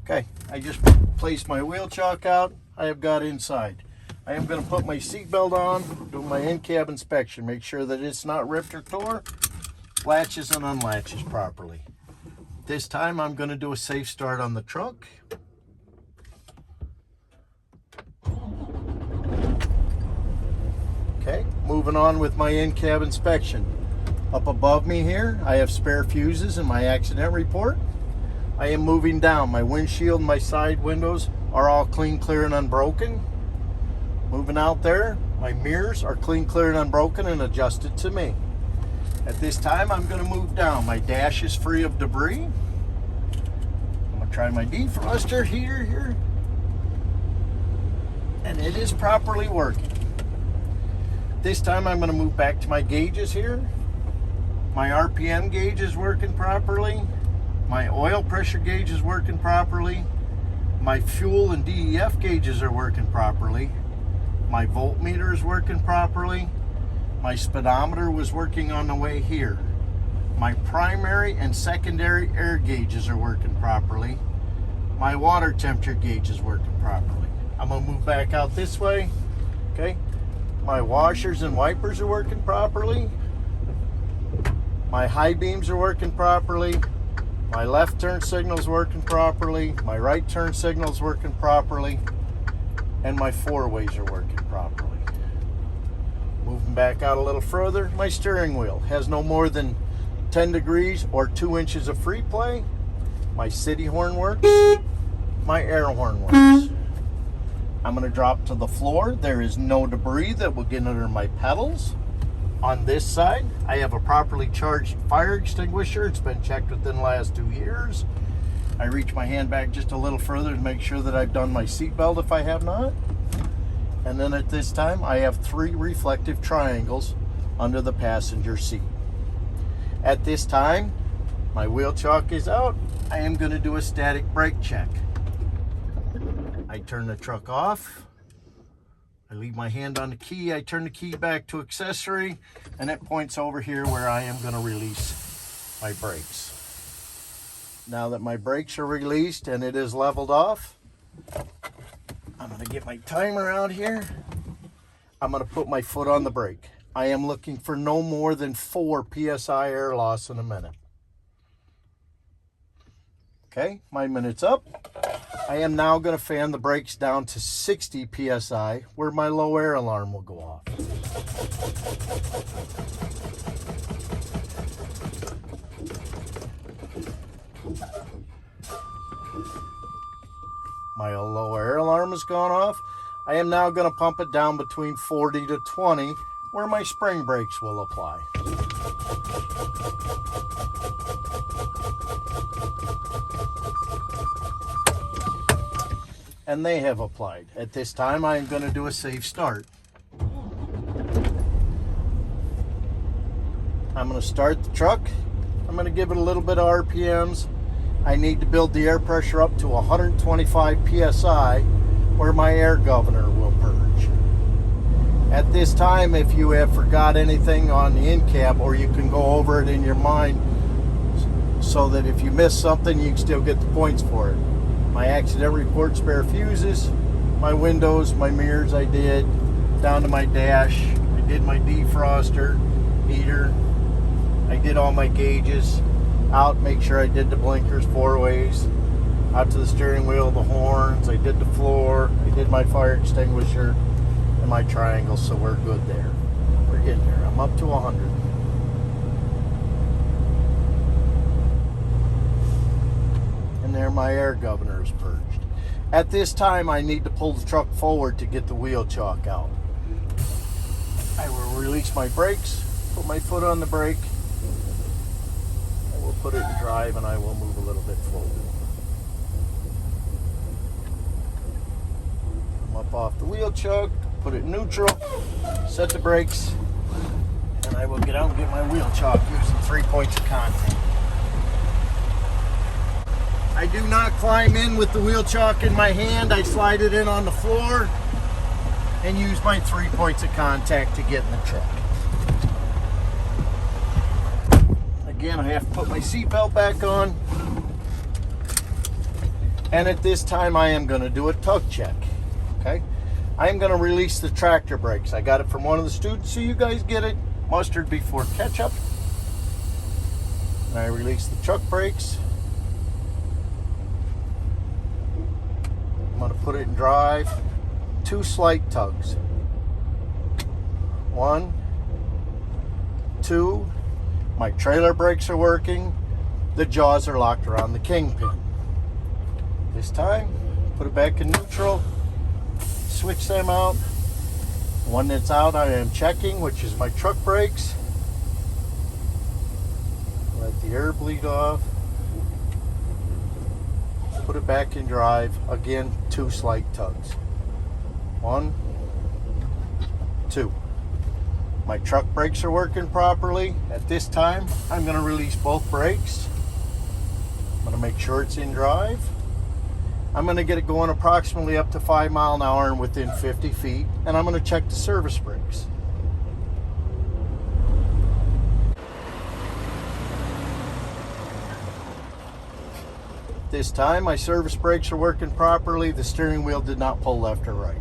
Okay, I just placed my wheel chock out. I have got inside. I am going to put my seatbelt on, do my in-cab inspection, make sure that it's not ripped or tore, latches and unlatches properly. This time I'm going to do a safe start on the truck. Okay, moving on with my in-cab inspection. Up above me here, I have spare fuses in my accident report. I am moving down. My windshield and my side windows are all clean, clear, and unbroken. Moving out there, my mirrors are clean, clear, and unbroken and adjusted to me. At this time, I'm going to move down. My dash is free of debris. I'm going to try my defroster here. And it is properly working. This time, I'm going to move back to my gauges here. My RPM gauge is working properly. My oil pressure gauge is working properly. My fuel and DEF gauges are working properly. My voltmeter is working properly. My speedometer was working on the way here. My primary and secondary air gauges are working properly. My water temperature gauge is working properly. I'm gonna move back out this way, okay? My washers and wipers are working properly. My high beams are working properly. My left turn signal is working properly. My right turn signal is working properly. And my four-ways are working properly. Moving back out a little further, my steering wheel has no more than 10 degrees or 2 inches of free play. My city horn works. My air horn works. I'm going to drop to the floor. There is no debris that will get under my pedals. On this side, I have a properly charged fire extinguisher. It's been checked within the last 2 years. I reach my hand back just a little further to make sure that I've done my seatbelt if I have not. And then at this time, I have 3 reflective triangles under the passenger seat. At this time, my wheel chock is out. I am going to do a static brake check. I turn the truck off. I leave my hand on the key. I turn the key back to accessory, and it points over here where I am going to release my brakes. Now that my brakes are released and it is leveled off, I'm going to get my timer out here. I'm going to put my foot on the brake. I am looking for no more than 4 PSI air loss in a minute. Okay, my minute's up. I am now going to fan the brakes down to 60 PSI where my low air alarm will go off. My low air alarm has gone off. I am now going to pump it down between 40 to 20 where my spring brakes will apply. And they have applied. At this time, I am going to do a safe start. I'm going to start the truck. I'm going to give it a little bit of RPMs. I need to build the air pressure up to 125 PSI where my air governor will purge. At this time, if you have forgot anything on the in-cab, or you can go over it in your mind so that if you miss something, you can still get the points for it. My accident report, spare fuses, my windows, my mirrors I did, down to my dash. I did my defroster, heater. I did all my gauges. Out, make sure I did the blinkers 4 ways. Out to the steering wheel, the horns. I did the floor. I did my fire extinguisher and my triangle, so we're good there. We're getting there. I'm up to 100. And there my air governor is purged. At this time, I need to pull the truck forward to get the wheel chock out. I will release my brakes, put my foot on the brake. I will put it in drive and I will move a little bit forward. I'm up off the wheel chock, put it in neutral, set the brakes, and I will get out and get my wheel chock using 3 points of contact. I do not climb in with the wheel chock in my hand. I slide it in on the floor and use my 3 points of contact to get in the truck. Again, I have to put my seatbelt back on. And at this time, I am going to do a tug check. Okay? I am going to release the tractor brakes. I got it from one of the students, so you guys get it. Mustard before ketchup. And I release the truck brakes. I'm going to put it in drive. 2 slight tugs. 1, 2. My trailer brakes are working. The jaws are locked around the kingpin. This time, put it back in neutral. Switch them out. One that's out I am checking, which is my truck brakes. Let the air bleed off. Put it back in drive. Again, 2 slight tugs. 1, 2. My truck brakes are working properly. At this time, I'm going to release both brakes. I'm going to make sure it's in drive. I'm going to get it going approximately up to 5 miles an hour and within 50 feet. And I'm going to check the service brakes. This time, my service brakes are working properly. The steering wheel did not pull left or right.